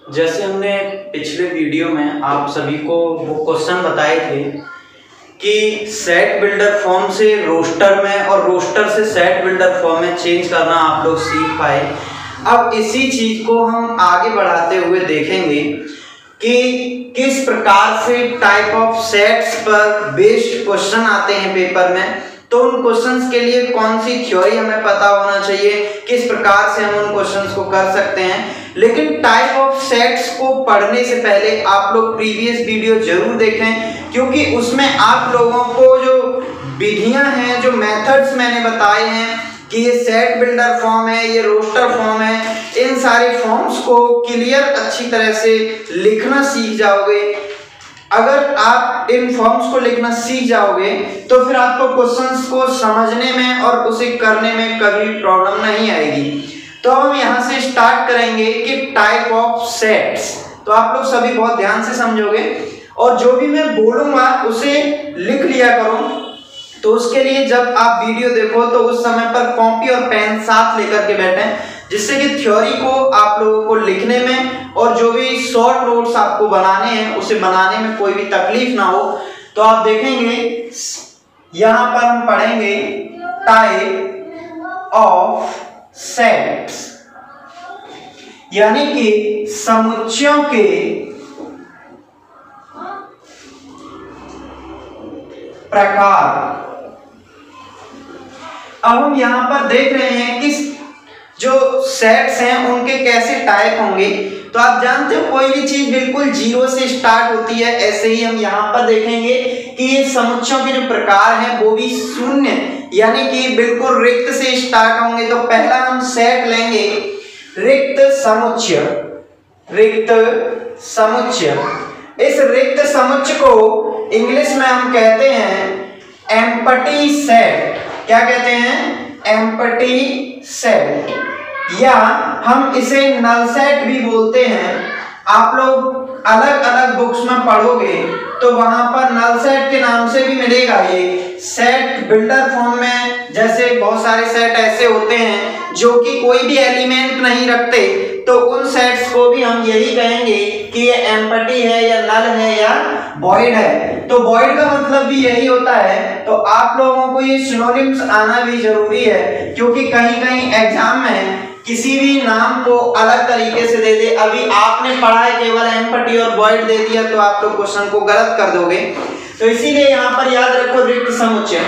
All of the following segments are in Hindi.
जैसे हमने पिछले वीडियो में आप सभी को वो क्वेश्चन बताए थे कि सेट बिल्डर फॉर्म से रोस्टर में और रोस्टर से सेट बिल्डर फॉर्म में चेंज करना आप लोग सीख पाए। अब इसी चीज को हम आगे बढ़ाते हुए देखेंगे कि किस प्रकार से टाइप ऑफ सेट्स पर बेस्ड क्वेश्चन आते हैं पेपर में, तो उन क्वेश्चंस के लिए कौन सी थ्योरी हमें पता होना चाहिए, किस प्रकार से हम उन क्वेश्चंस को कर सकते हैं। लेकिन टाइप ऑफ सेट्स को पढ़ने से पहले आप लोग प्रीवियस वीडियो जरूर देखें, क्योंकि उसमें आप लोगों को जो विधियां हैं, जो मेथड्स मैंने बताए हैं कि ये सेट बिल्डर फॉर्म है, ये रोस्टर फॉर्म है, इन सारे फॉर्म्स को क्लियर अच्छी तरह से लिखना सीख जाओगे। अगर आप इन फॉर्म्स को लिखना सीख जाओगे तो फिर आपको क्वेश्चंस को समझने में और उसे करने में कभी प्रॉब्लम नहीं आएगी। तो हम यहाँ से स्टार्ट करेंगे कि टाइप ऑफ सेट्स। तो आप लोग सभी बहुत ध्यान से समझोगे और जो भी मैं बोलूंगा उसे लिख लिया करो। तो उसके लिए जब आप वीडियो देखो तो उस समय पर कॉपी और पेन साथ लेकर के बैठें, जिससे कि थ्योरी को आप लोगों को लिखने में और जो भी शॉर्ट नोट्स आपको बनाने हैं उसे बनाने में कोई भी तकलीफ ना हो। तो आप देखेंगे यहां पर हम पढ़ेंगे टाइप ऑफ सेट्स, यानी कि समुच्चयों के प्रकार। अब हम यहां पर देख रहे हैं कि जो सेट्स हैं उनके कैसे टाइप होंगे। तो आप जानते हो कोई भी चीज बिल्कुल जीरो से स्टार्ट होती है, ऐसे ही हम यहां पर देखेंगे कि ये समुच्चयों के जो प्रकार हैं वो भी शून्य यानी कि बिल्कुल रिक्त से स्टार्ट होंगे। तो पहला हम सेट लेंगे रिक्त समुच्चय। रिक्त समुच्चय, इस रिक्त समुच्चय को इंग्लिश में हम कहते हैं एम्प्टी सेट। क्या कहते हैं? एम्प्टी सेट, या हम इसे नल सेट भी बोलते हैं। आप लोग अलग अलग बुक्स में पढ़ोगे तो वहां पर नल सेट के नाम से भी मिलेगा। ये सेट बिल्डर फॉर्म में जैसे बहुत सारे सेट ऐसे होते हैं जो कि कोई भी एलिमेंट नहीं रखते, तो उन सेट्स को भी हम यही कहेंगे कि ये एम्प्टी है या नल है या वॉइड है। तो वॉइड का मतलब भी यही होता है। तो आप लोगों को ये सिनोनिम्स आना भी जरूरी है, क्योंकि कहीं कहीं एग्जाम में किसी भी नाम को अलग तरीके से दे दे। अभी आपने पढ़ा है केवल एम्प्टी और वॉइड दे दिया तो आप लोग क्वेश्चन को गलत कर दोगे। तो इसीलिए यहाँ पर याद रखो रिक्त समुच्चय।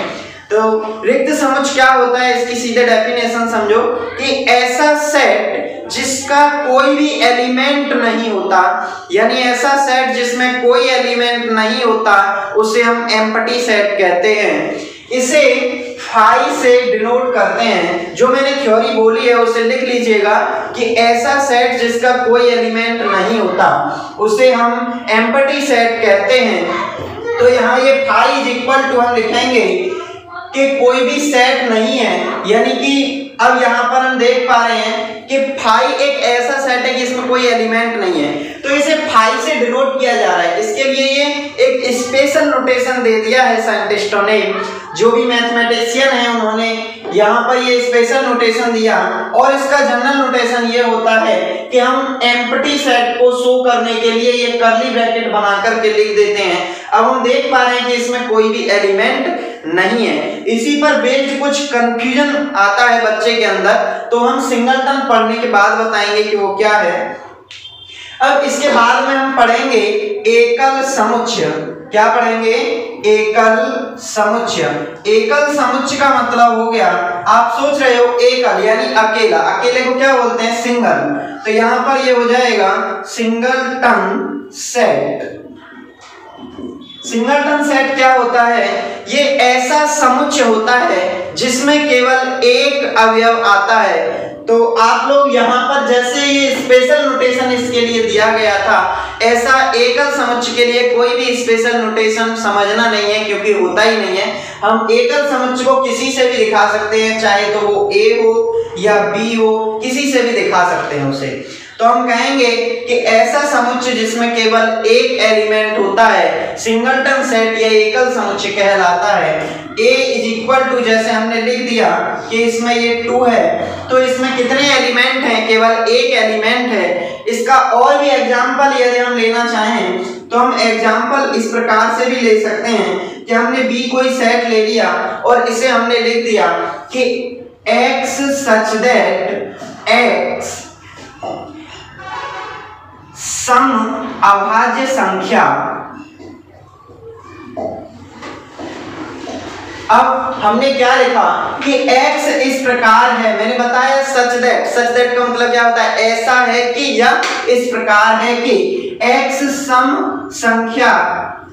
तो रिक्त समुच्चय क्या होता है, इसकी सीधे डेफिनेशन समझो कि ऐसा सेट जिसका कोई भी एलिमेंट नहीं होता, यानी ऐसा सेट जिसमें कोई एलिमेंट नहीं होता उसे हम एम्प्टी सेट कहते हैं। इसे फाई से डिनोट करते हैं। जो मैंने थ्योरी बोली है उसे लिख लीजिएगा कि ऐसा सेट जिसका कोई एलिमेंट नहीं होता उसे हम एम्प्टी सेट कहते हैं। तो यहाँ ये फाई इज इक्वल टू हम लिखेंगे कि कोई भी सेट नहीं है, यानी कि अब यहाँ पर हम देख पा रहे हैं कि फाई एक ऐसा सेट है जिसमें कोई एलिमेंट नहीं है, तो इसे फाई से डिनोट किया जा रहा है। इसके लिए ये एक स्पेशल नोटेशन दे दिया है साइंटिस्टों ने, जो भी मैथमेटिशियन है उन्होंने यहाँ पर ये स्पेशल नोटेशन दिया। और इसका जनरल नोटेशन ये होता है कि हम एम्प्टी सेट को शो करने के लिए ये कर्ली ब्रैकेट बना करके लिख देते हैं। अब हम देख पा रहे हैं कि इसमें कोई भी एलिमेंट नहीं है। इसी पर बेस्ड कुछ कंफ्यूजन आता है बच्चे के अंदर, तो हम सिंगलटन पढ़ने के बाद बताएंगे कि वो क्या है। अब इसके बाद में हम पढ़ेंगे एकल समुच्चय। क्या पढ़ेंगे? एकल समुच्चय। एकल समुच्चय का मतलब हो गया, आप सोच रहे हो एकल यानी अकेला, अकेले को क्या बोलते हैं? सिंगल। तो यहां पर ये हो जाएगा सिंगलटन सेट। सिंगलटन सेट क्या होता है? ये ऐसा समुच्चय होता है जिसमें केवल एक अवयव आता है। तो आप लोग यहाँ पर जैसे ये स्पेशल नोटेशन इसके लिए दिया गया था, ऐसा एकल समुच्चय के लिए कोई भी स्पेशल नोटेशन समझना नहीं है, क्योंकि होता ही नहीं है। हम एकल समुच्चय को किसी से भी दिखा सकते हैं, चाहे तो वो ए हो या बी हो, किसी से भी दिखा सकते हैं उसे। तो हम कहेंगे कि ऐसा समुच्चय जिसमें केवल एक एलिमेंट होता है सिंगलटन सेट या एकल समुच्चय कहलाता है। A इज इक्वल टू, जैसे हमने लिख दिया कि इसमें ये 2 है, तो इसमें कितने एलिमेंट हैं? केवल एक एलिमेंट है। इसका और भी एग्जाम्पल यदि हम लेना चाहें तो हम एग्जाम्पल इस प्रकार से भी ले सकते हैं कि हमने बी कोई सेट ले लिया और इसे हमने लिख दिया कि x such that x सम अभाज्य संख्या। अब हमने क्या लिखा कि x इस प्रकार है, मैंने बताया सच दैट का मतलब क्या होता है, ऐसा है कि या इस प्रकार है कि x सम संख्या,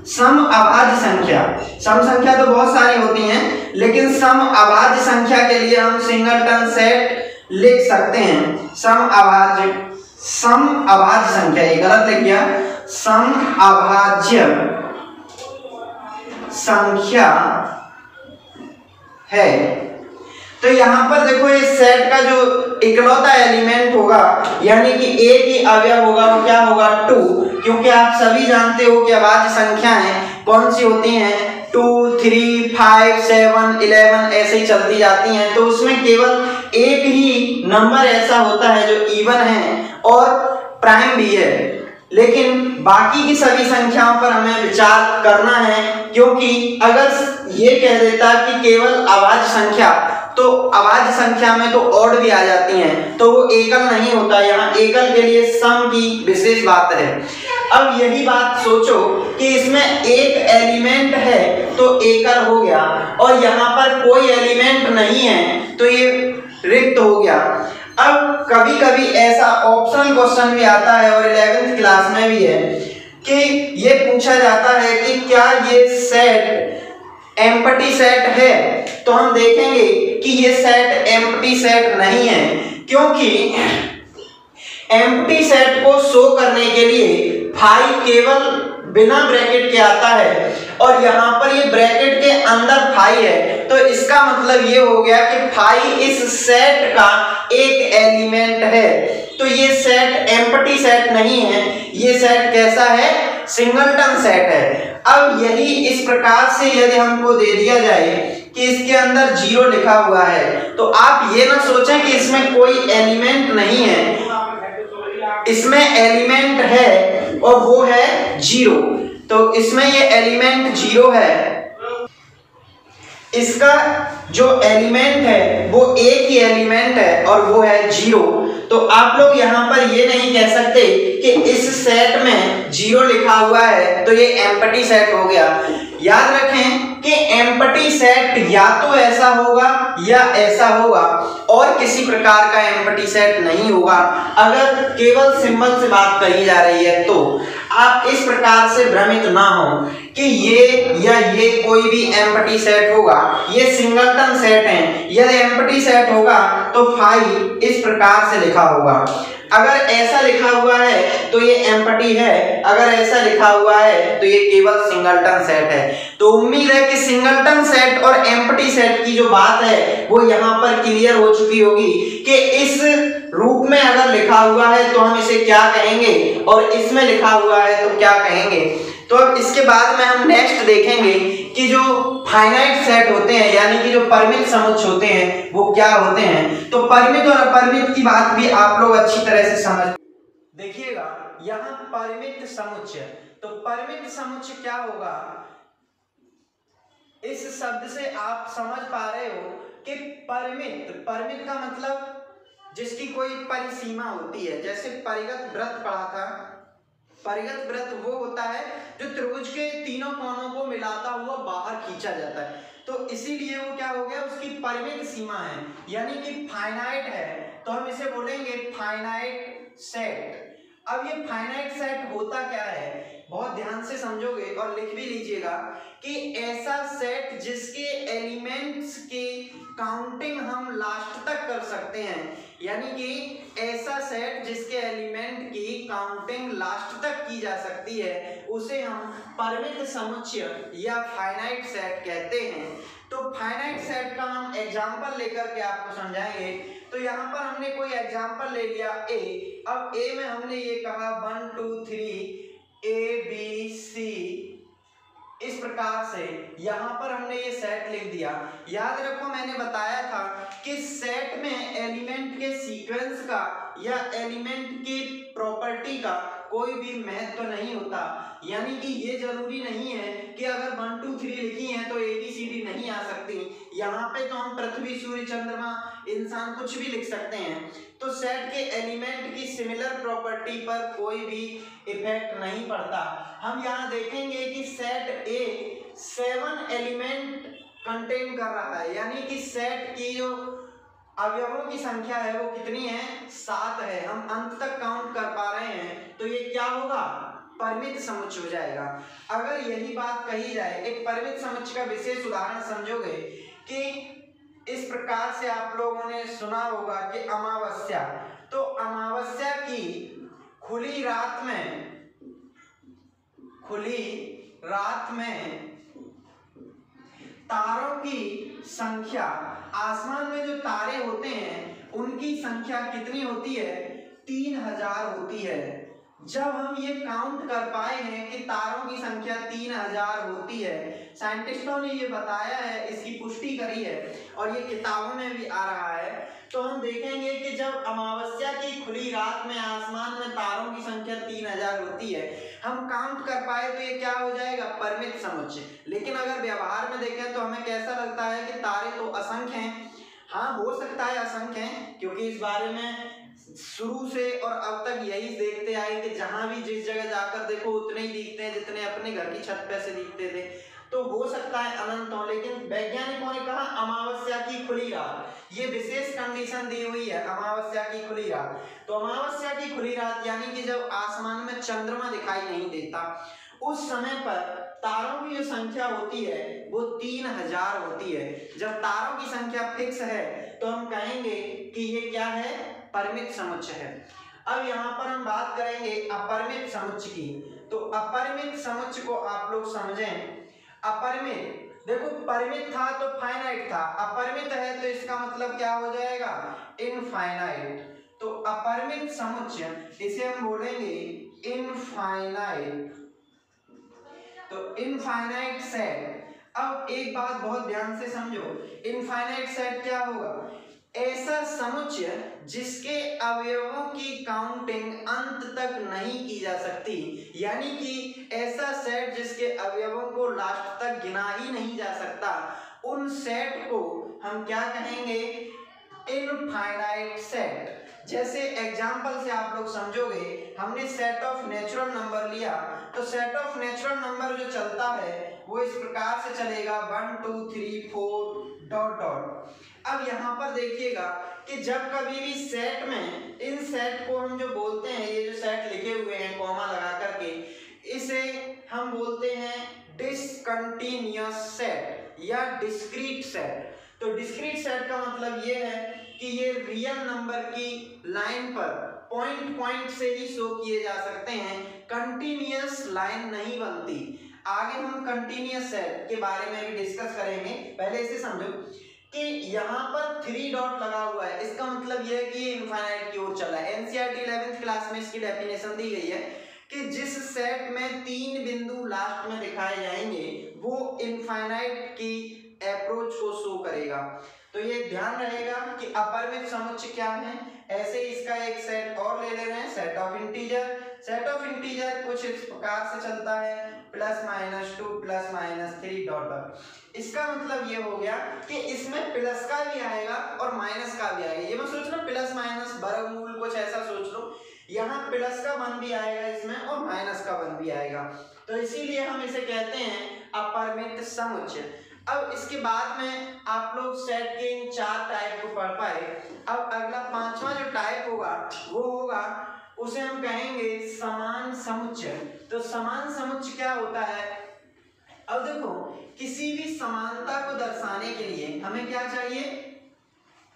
सम अभाज्य संख्या। सम संख्या तो बहुत सारी होती हैं लेकिन सम अभाज्य संख्या के लिए हम सिंगलटन सेट लिख सकते हैं। सम अभाज्य संख्या, ये गलत लिख गया, सम अभाज्य संख्या है। तो यहां पर देखो इस सेट का जो इकलौता एलिमेंट होगा यानी कि एक ही अवयव होगा वो क्या होगा 2, क्योंकि आप सभी जानते हो कि अभाज्य संख्याएं कौन सी होती हैं 2, 3, 5, 7, 11 ऐसे ही चलती जाती हैं। तो उसमें केवल एक ही नंबर ऐसा होता है जो इवन है और प्राइम भी है, लेकिन बाकी की सभी संख्याओं पर हमें विचार करना है, क्योंकि अगर ये कह देता कि केवल अभाज्य संख्या, तो अभाज्य संख्या में तो ऑड भी आ जाती हैं तो वो एकल नहीं होता। यहाँ एकल के लिए सम की विशेष बात है। अब यही बात सोचो कि इसमें एक एलिमेंट है तो एकल हो गया और यहाँ पर कोई एलिमेंट नहीं है तो ये रिक्त हो गया। अब कभी कभी ऐसा ऑप्शनल क्वेश्चन भी आता है और 11th क्लास में भी है कि ये पूछा जाता है कि क्या ये सेट एम्प्टी सेट है, तो हम देखेंगे कि ये सेट एम्प्टी सेट नहीं है, क्योंकि एम्प्टी सेट को शो करने के लिए फाई केवल बिना ब्रैकेट के आता है और यहाँ पर ये ब्रैकेट के अंदर फाई है, तो इसका मतलब ये हो गया कि फाई इस सेट का एक एलिमेंट है। तो ये सेट एम्प्टी सेट नहीं है, ये सेट कैसा है, सिंगलटन सेट है। अब यही इस प्रकार से यदि हमको दे दिया जाए कि इसके अंदर 0 लिखा हुआ है, तो आप ये ना सोचें कि इसमें कोई एलिमेंट नहीं है, इसमें एलिमेंट है और वो है 0। तो इसमें ये एलिमेंट 0 है, इसका जो एलिमेंट है वो एक ही एलिमेंट है और वो है 0। तो आप लोग यहाँ पर ये नहीं कह सकते कि इस सेट में 0 लिखा हुआ है तो ये एम्प्टी सेट हो गया। याद रखें कि एम्प्टी सेट या तो ऐसा होगा या ऐसा होगा और किसी प्रकार का एम्प्टी सेट नहीं होगा। अगर केवल सिंबल से बात कही जा रही है तो आप इस प्रकार से भ्रमित ना हो कि ये या ये कोई भी एम्प्टी सेट होगा, ये सिंगलटन सेट है। यदि एम्प्टी सेट होगा तो फाई इस प्रकार से लिखा होगा, अगर ऐसा लिखा हुआ है तो ये एम्प्टी है, अगर ऐसा लिखा हुआ है तो ये केवल सिंगलटन सेट है। तो उम्मीद है कि सिंगलटन सेट और एम्प्टी सेट की जो बात है वो यहाँ पर क्लियर हो चुकी होगी कि इस रूप में अगर लिखा हुआ है तो हम इसे क्या कहेंगे और इसमें लिखा हुआ है तो क्या कहेंगे। तो अब इसके बाद में हम नेक्स्ट देखेंगे कि जो फाइनाइट सेट होते हैं यानी कि जो परिमित समुच्चय होते हैं वो क्या होते हैं। तो परिमित और अपरिमित की बात भी आप लोग अच्छी तरह से समझ देखिएगा। यहाँ परिमित समुच्चय, तो परिमित समुच्चय क्या होगा, इस शब्द से आप समझ पा रहे हो कि परिमित का मतलब जिसकी कोई परिसीमा होती है। जैसे परिगत वृत्त पढ़ा था, परिगत वृत्त वो होता है जो त्रिभुज के तीनों कोनों को मिलाता हुआ बाहर खींचा जाता है, तो इसीलिए वो क्या हो गया, उसकी परिमित सीमा है यानी कि फाइनाइट है, तो हम इसे बोलेंगे फाइनाइट सेट। अब ये फाइनाइट सेट होता क्या है, बहुत ध्यान से समझोगे और लिख भी लीजिएगा कि ऐसा सेट जिसके एलिमेंट्स की काउंटिंग हम लास्ट तक कर सकते हैं, यानी कि ऐसा सेट जिसके एलिमेंट की काउंटिंग लास्ट तक की जा सकती है उसे हम परिमित समुच्चय या फाइनाइट सेट कहते हैं। तो फाइनाइट सेट का हम एग्जांपल लेकर के आपको समझाएंगे। तो यहाँ पर हमने कोई एग्जांपल ले लिया ए। अब ए में हमने ये कहा 1 2 3 ABC, इस प्रकार से यहाँ पर हमने ये सेट लिख दिया। याद रखो मैंने बताया था कि सेट में एलिमेंट के सीक्वेंस का या एलिमेंट की प्रॉपर्टी का कोई भी महत्व नहीं होता। यानी कि ये जरूरी नहीं है कि अगर 1 2 3 लिखी है तो ABCD नहीं आ सकती। यहाँ पे तो हम पृथ्वी, सूर्य, चंद्रमा, इंसान कुछ भी लिख सकते हैं। तो सेट के एलिमेंट की सिमिलर प्रॉपर्टी पर कोई भी इफेक्ट नहीं पड़ता। हम यहाँ देखेंगे कि सेट ए 7 एलिमेंट कंटेन कर रहा है, यानी कि सेट की जो अवयवों की संख्या है वो कितनी है, 7 है। हम अंत तक काउंट कर पा रहे हैं तो ये क्या होगा, परिमित समुच्चय हो जाएगा। अगर यही बात कही जाए, एक परिमित समुच्चय का विशेष उदाहरण समझोगे कि इस प्रकार से आप लोगों ने सुना होगा कि अमावस्या, तो अमावस्या की खुली रात में तारों की संख्या, आसमान में जो तारे होते हैं उनकी संख्या कितनी होती है, 3000 होती है। जब हम ये काउंट कर पाए हैं कि तारों की संख्या 3000 होती है, साइंटिस्टों ने ये बताया है, इसकी पुष्टि करी है और ये किताबों में भी आ रहा है, तो हम देखेंगे कि जब अमावस्या की खुली रात में आसमान में तारों की संख्या 3000 होती है, हम काउंट कर पाए तो ये क्या हो जाएगा, परिमित समुच्चय। लेकिन अगर व्यवहार में देखें तो हमें कैसा लगता है कि तारे तो असंख्य हैं। हाँ, हो सकता है असंख्य हैं, क्योंकि इस बारे में शुरू से और अब तक यही देखते आए कि जहां भी जिस जगह जाकर देखो उतने ही दिखते हैं जितने अपने घर की छत पे से दिखते थे। तो हो सकता है अनंत हो, लेकिन वैज्ञानिकों ने कहा अमावस्या की खुली रात, ये विशेष कंडीशन दी हुई है, अमावस्या की खुली रात। तो अमावस्या की खुली रात यानी कि जब आसमान में चंद्रमा दिखाई नहीं देता, उस समय पर तारों की जो संख्या होती है वो 3000 होती है। जब तारों की संख्या फिक्स है तो हम कहेंगे कि ये क्या है, परिमित समुच्चय है। अब यहाँ पर हम बात करेंगे अपरिमित समुच्चय की। तो अपरिमित समुच्चय को आप लोग समझें। अपरिमित, देखो परिमित था तो फाइनाइट था, अपरिमित है तो इसका मतलब क्या हो जाएगा, इनफाइनाइट। तो अपरिमित समुच्चय, इसे हम बोलेंगे इनफाइनाइट। तो इनफाइनाइट सेट। अब एक बात बहुत ध्यान से समझो, इनफाइनाइट सेट क्या होगा, ऐसा समुच्चय जिसके अवयवों की काउंटिंग अंत तक नहीं की जा सकती। यानी कि ऐसा सेट जिसके अवयवों को लास्ट तक गिना ही नहीं जा सकता, उन सेट को हम क्या कहेंगे, इनफाइनाइट सेट। जैसे एग्जाम्पल से आप लोग समझोगे, हमने सेट ऑफ नेचुरल नंबर लिया, तो सेट ऑफ नेचुरल नंबर जो चलता है वो इस प्रकार से चलेगा 1 2 3 4 डॉट डॉट। अब यहाँ पर देखिएगा कि जब कभी भी सेट में, इन सेट को हम जो बोलते हैं, ये जो सेट लिखे हुए हैं कॉमा लगा करके, इसे हम बोलते हैं डिसकंटिन्यूअस सेट या डिस्क्रीट सेट। तो डिस्क्रीट सेट का मतलब ये है कि ये रियल नंबर की लाइन पर पॉइंट पॉइंट से ही शो किए जा सकते हैं, कंटिन्यूअस लाइन नहीं बनती। आगे हम कंटिन्यूअस सेट के बारे में भी डिस्कस करेंगे, पहले इसे समझो कि यहाँ पर 3 डॉट लगा हुआ है, इसका मतलब यह है कि ये इनफाइनाइट की ओर चल रहा है। एनसीईआरटी 11th क्लास में इसकी डेफिनेशन दी गई है कि जिस सेट में 3 बिंदु लास्ट में दिखाए जाएंगे वो इनफाइनाइट की अप्रोच को शो करेगा। तो ये ध्यान रहेगा कि अपरिमित समुच्चय क्या है। ऐसे ही इसका एक सेट और ले रहे हैं, set of integer. Set of integer कुछ इस प्रकार से चलता है +-2 +-3 डॉट डॉट। इसका मतलब ये हो गया कि इसमें प्लस का भी आएगा और माइनस का भी आएगा। ये मैं सोच रहा हूँ प्लस माइनस वर्गमूल कुछ ऐसा सोच लो, यहाँ प्लस का 1 भी आएगा इसमें और माइनस का 1 भी आएगा। तो इसीलिए हम इसे कहते हैं अपरिमित समुच्चय। अब इसके बाद में आप लोग सेट के इन 4 टाइप को पढ़ पाए। अब अगला 5वां जो टाइप होगा वो होगा, उसे हम कहेंगे समान समुच्चय। तो समान समुच्चय क्या होता है, अब देखो किसी भी समानता को दर्शाने के लिए हमें क्या चाहिए,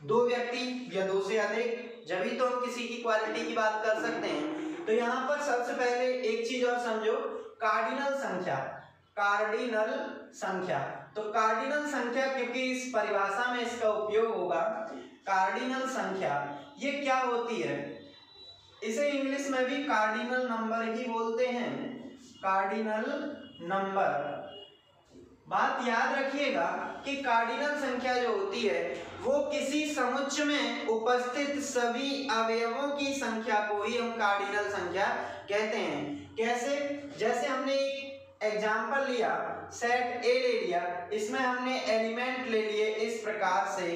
2 व्यक्ति या 2 से अधिक, जब ही तो हम किसी की क्वालिटी की बात कर सकते हैं। तो यहाँ पर सबसे पहले एक चीज और समझो, कार्डिनल संख्या। कार्डिनल संख्या, तो कार्डिनल संख्या, क्योंकि इस परिभाषा में इसका उपयोग होगा, कार्डिनल संख्या ये क्या होती है, इसे इंग्लिश में भी कार्डिनल नंबर ही बोलते हैं। कार्डिनल नंबर बात याद रखिएगा कि कार्डिनल संख्या जो होती है वो किसी समुच्चय में उपस्थित सभी अवयवों की संख्या को ही हम कार्डिनल संख्या कहते हैं। कैसे? जैसे हमने एक एग्जाम्पल लिया, सेट ए ले लिया, इसमें हमने एलिमेंट ले लिए इस प्रकार से।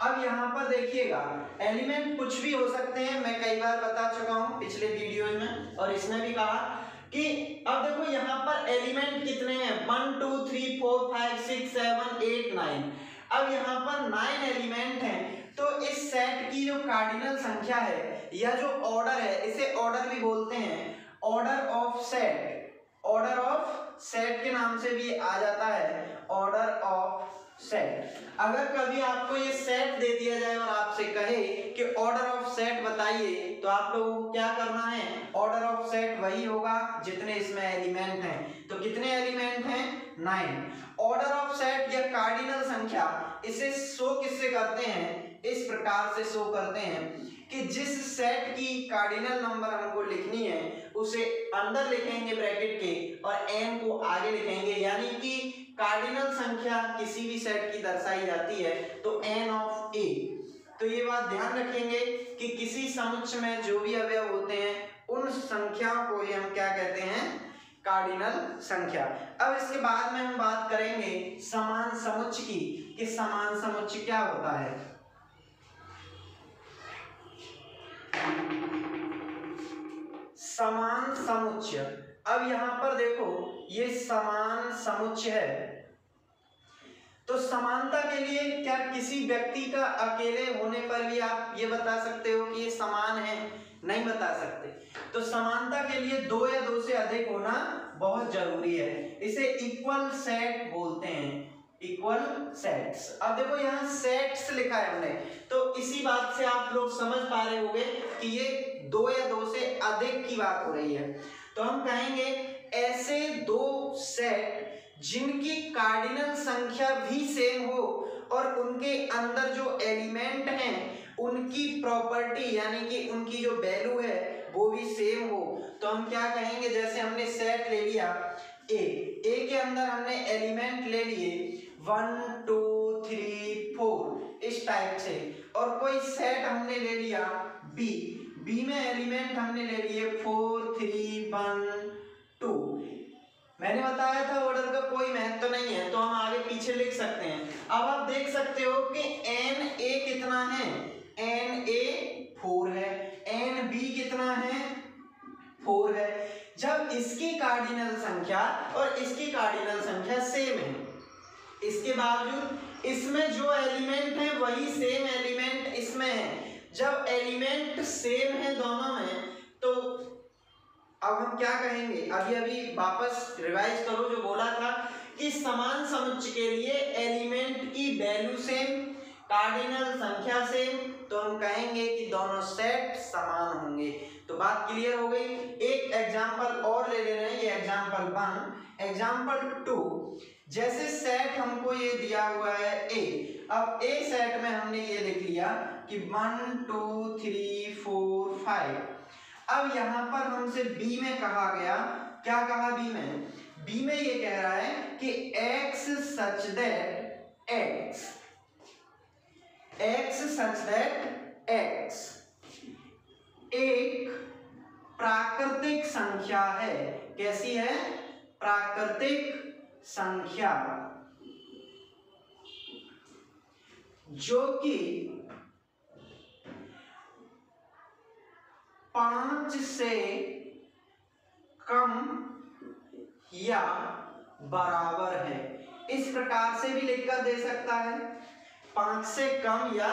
अब यहाँ पर देखिएगा एलिमेंट कुछ भी हो सकते हैं, मैं कई बार बता चुका हूं पिछले वीडियो में और इसमें भी कहा कि अब देखो यहाँ पर एलिमेंट कितने हैं, 1 2 3 4 5 6 7 8 9। अब यहाँ पर 9 एलिमेंट हैं, तो इस सेट की जो कार्डिनल संख्या है या जो ऑर्डर है, इसे ऑर्डर भी बोलते हैं, order of set. Order of set के नाम से भी आ जाता है, ऑर्डर ऑफ सेट। अगर कभी आपको ये सेट दे दिया जाए और आपसे कहे कि ऑर्डर ऑफ सेट बताइए, तो आप लोगों को क्या करना है, ऑर्डर ऑफ सेट वही होगा जितने इसमें एलिमेंट हैं। तो कितने एलिमेंट हैं, 9। ऑर्डर ऑफ सेट या कार्डिनल संख्या, इसे शो किससे करते हैं, इस प्रकार से शो करते हैं कि जिस सेट की कार्डिनल नंबर हमको लिखनी है उसे अंदर लिखेंगे ब्रैकेट के और n को आगे लिखेंगे, यानी कि कार्डिनल संख्या किसी भी सेट की दर्शाई जाती है तो n ऑफ a। तो ये बात ध्यान रखेंगे कि किसी समुच्चय में जो भी अवयव होते हैं उन संख्याओं को ही हम क्या कहते हैं, कार्डिनल संख्या। अब इसके बाद में हम बात करेंगे समान समुच्चय की कि समान समुच्चय क्या होता है। समान समुच्चय, अब यहां पर देखो ये समान समुच्चय है, तो समानता के लिए क्या किसी व्यक्ति का अकेले होने पर भी आप ये बता सकते हो कि ये समान है, नहीं बता सकते। तो समानता के लिए 2 या 2 से अधिक होना बहुत जरूरी है, इसे इक्वल सेट बोलते हैं, इक्वल सेट्स। अब देखो यहाँ सेट्स लिखा है हमने, तो इसी बात से आप लोग समझ पा रहे होंगे कि ये 2 या 2 से अधिक की बात हो रही है। तो हम कहेंगे ऐसे 2 सेट जिनकी कार्डिनल संख्या भी सेम हो और उनके अंदर जो एलिमेंट हैं उनकी प्रॉपर्टी यानी कि उनकी जो वैल्यू है वो भी सेम हो, तो हम क्या कहेंगे, जैसे हमने सेट ले लिया ए के अंदर हमने एलिमेंट ले लिए 1 2 3 4 इस टाइप से, और कोई सेट हमने ले लिया बी में एलिमेंट हमने ले लिए 4 3 1 2। मैंने बताया था ऑर्डर का कोई महत्व तो नहीं है, तो हम आगे पीछे लिख सकते हैं। अब आप देख सकते हो कि एन ए कितना है, एन ए 4 है, एन बी कितना है, 4 है। जब इसकी कार्डिनल संख्या और इसकी कार्डिनल संख्या सेम है, इसके बावजूद इसमें जो एलिमेंट है वही सेम एलिमेंट इसमें है। जब एलिमेंट सेम है दोनों में, तो अब हम क्या कहेंगे, अभी वापस रिवाइज करो जो बोला था कि समान समुच्चय के लिए एलिमेंट की वैल्यू सेम, कार्डिनल संख्या सेम, तो हम कहेंगे कि दोनों सेट समान होंगे। तो बात क्लियर हो गई। एक एग्जांपल और ले रहे हैं, ये एग्जांपल 1। एग्जांपल 2, जैसे सेट हमको ये दिया हुआ है ए, अब ए सेट में हमने ये लिख लिया कि 1 2 3 4 5। अब यहां पर हमसे बी में कहा गया, क्या कहा बी में, बी में ये कह रहा है कि x such that x एक प्राकृतिक संख्या है। कैसी है, प्राकृतिक संख्या, जो कि 5 से कम या बराबर है। इस प्रकार से भी लिखकर दे सकता है, 5 से कम या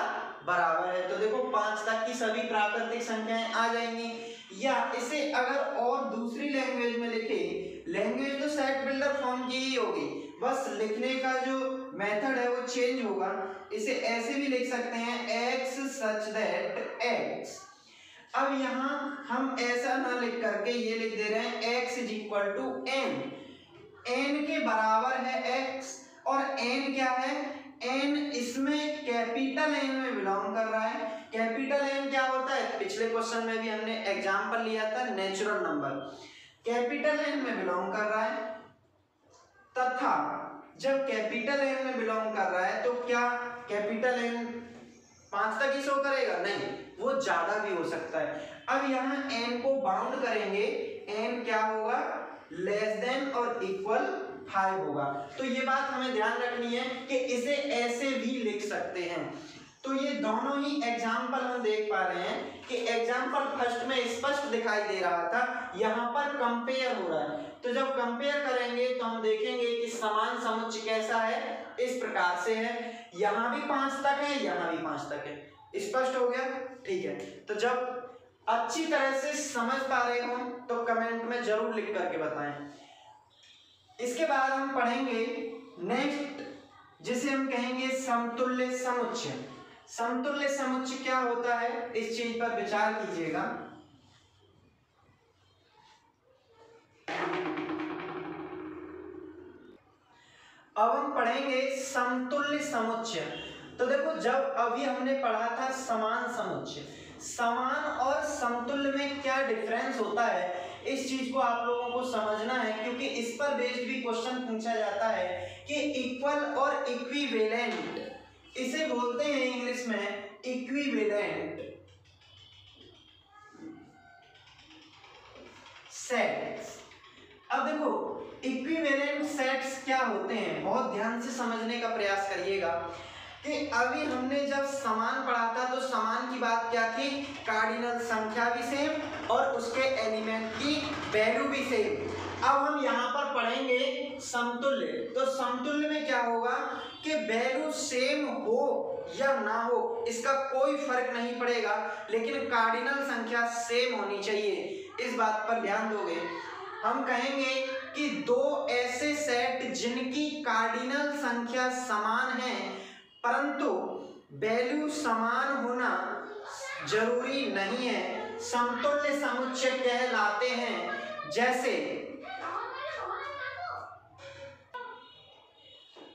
बराबर है। तो देखो 5 तक की सभी प्राकृतिक संख्याएं आ जाएंगी। या इसे अगर और दूसरी लैंग्वेज में लिखे, लैंग्वेज तो सेट बिल्डर फॉर्म की ही होगी, बस लिखने का जो मेथड है वो चेंज होगा। इसे ऐसे भी लिख सकते हैं x such that x। अब यहाँ हम ऐसा ना लिख करके ये लिख दे रहे हैं x equal to n, n के बराबर है x, और n क्या है, n इसमें कैपिटल N में बिलोंग कर रहा है। कैपिटल N क्या होता है, पिछले क्वेश्चन में भी हमने एग्जांपल लिया था, नेचुरल नंबर। कैपिटल एन में बिलोंग कर रहा है, तथा जब कैपिटल एन में बिलोंग कर रहा है तो क्या कैपिटल एन 5 तक ही शो करेगा? नहीं, वो ज्यादा भी हो सकता है। अब यहाँ एन को बाउंड करेंगे, एन क्या होगा? लेस देन और इक्वल 5 होगा। तो ये बात हमें ध्यान रखनी है कि इसे ऐसे भी लिख सकते हैं। तो ये दोनों ही एग्जाम्पल हम देख पा रहे हैं कि एग्जाम्पल फर्स्ट में स्पष्ट दिखाई दे रहा था, यहाँ पर कंपेयर हो रहा है। तो जब कंपेयर करेंगे तो हम देखेंगे कि समान समुच्चय कैसा है, इस प्रकार से है। यहाँ भी 5 तक है, यहाँ भी 5 तक है। स्पष्ट हो गया? ठीक है। तो जब अच्छी तरह से समझ पा रहे हो तो कमेंट में जरूर लिख करके बताएं। इसके बाद हम पढ़ेंगे नेक्स्ट, जिसे हम कहेंगे समतुल्य समुच्चय। समतुल्य समुच्चय क्या होता है, इस चीज पर विचार कीजिएगा। अब हम पढ़ेंगे समतुल्य समुच्चय। तो देखो, जब अभी हमने पढ़ा था समान समुच्चय, समान और समतुल्य में क्या डिफरेंस होता है, इस चीज को आप लोगों को समझना है, क्योंकि इस पर बेस्ड भी क्वेश्चन पूछा जाता है कि इक्वल और इक्विवेलेंट, इसे बोलते हैं इंग्लिश में इक्विवेलेंट सेट्स। अब देखो, इक्विवेलेंट सेट्स क्या होते हैं, बहुत ध्यान से समझने का प्रयास करिएगा कि अभी हमने जब समान पढ़ा था तो समान की बात क्या थी? कार्डिनल संख्या भी सेम और उसके एलिमेंट की वैल्यू भी सेम। अब हम यहाँ पर पढ़ेंगे समतुल्य। तो समतुल्य में क्या होगा कि वैल्यू सेम हो या ना हो इसका कोई फर्क नहीं पड़ेगा, लेकिन कार्डिनल संख्या सेम होनी चाहिए। इस बात पर ध्यान दोगे। हम कहेंगे कि दो ऐसे सेट जिनकी कार्डिनल संख्या समान है परंतु वैल्यू समान होना जरूरी नहीं है, समतुल्य समुच्चय कहलाते हैं। जैसे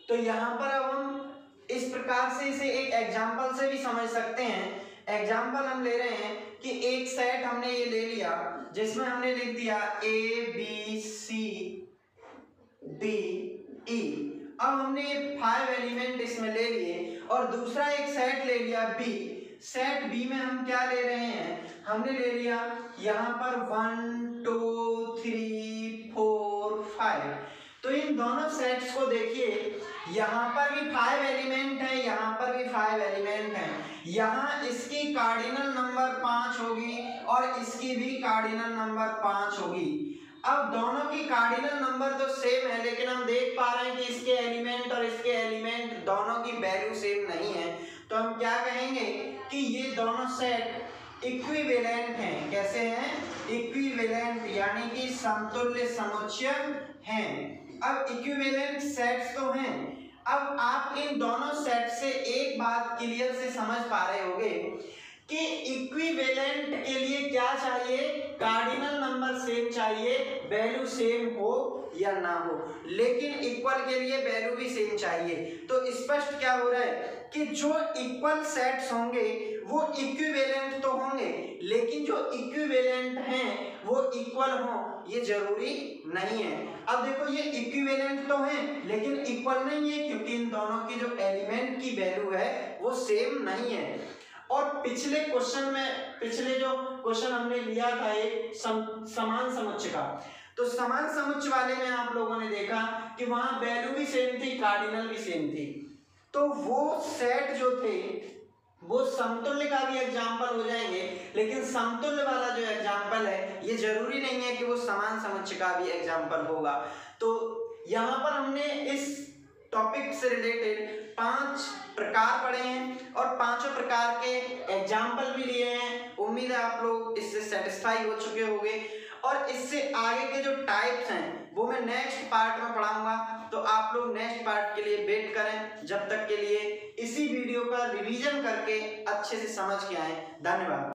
तो यहाँ पर अब हम इस प्रकार से इसे एक एग्जाम्पल से भी समझ सकते हैं। एग्जाम्पल हम ले रहे हैं कि एक सेट हमने ये ले लिया जिसमें हमने लिख दिया A B C D E। अब हमने 5 एलिमेंट इसमें ले लिए और दूसरा एक सेट ले लिया B। सेट B में हम क्या ले रहे हैं? हमने ले लिया यहाँ पर 1 2 3 4 5। तो इन दोनों सेट्स को देखिए, यहाँ पर भी 5 एलिमेंट है, यहाँ पर भी 5 एलिमेंट है। यहाँ इसकी कार्डिनल नंबर 5 होगी और इसकी भी कार्डिनल नंबर 5 होगी। अब दोनों की कार्डिनल नंबर तो सेम है, लेकिन हम देख पा रहे हैं कि इसके एलिमेंट और इसके एलिमेंट दोनों की वैल्यू सेम नहीं है। तो हम क्या कहेंगे कि ये दोनों सेट इक्विवेलेंट हैं। कैसे हैं? इक्विवेलेंट, यानी कि समतुल्य समुच्चय हैं। अब इक्विवेलेंट सेट्स तो हैं। अब आप इन दोनों सेट से एक बात क्लियर से समझ पा रहे होंगे कि इक्विवेलेंट के लिए क्या चाहिए? कार्डिनल नंबर सेम चाहिए, वैल्यू सेम हो या ना हो। लेकिन इक्वल के लिए वैल्यू भी सेम चाहिए। तो स्पष्ट क्या हो रहा है कि जो इक्वल सेट्स होंगे वो इक्विवेलेंट तो होंगे, लेकिन जो इक्विवेलेंट हैं वो इक्वल हो ये जरूरी नहीं है। अब देखो, ये इक्विवेलेंट तो हैं लेकिन इक्वल नहीं है, क्योंकि इन दोनों की जो एलिमेंट की वैल्यू है वो सेम नहीं है। और पिछले जो क्वेश्चन हमने लिया था एक समान समुच्चय का, तो समान समुच्चय वाले में आप लोगों ने देखा कि वहां वैल्यू भी सेम थी, कार्डिनल भी सेम थी। तो वो सेट जो थे वो समतुल्य का भी एग्जाम्पल हो जाएंगे, लेकिन समतुल्य वाला जो एग्जाम्पल है ये जरूरी नहीं है कि वो समान समुच्चय का भी एग्जाम्पल होगा। तो यहाँ पर हमने इस टॉपिक से रिलेटेड 5 प्रकार पढ़े हैं और 5 प्रकार के एग्जाम्पल भी लिए हैं। उम्मीद है आप लोग इससे सेटिस्फाई हो चुके होंगे। और इससे आगे के जो टाइप्स हैं वो मैं नेक्स्ट पार्ट में पढ़ाऊंगा, तो आप लोग नेक्स्ट पार्ट के लिए वेट करें। जब तक के लिए इसी वीडियो का रिवीजन करके अच्छे से समझ के आएं। धन्यवाद।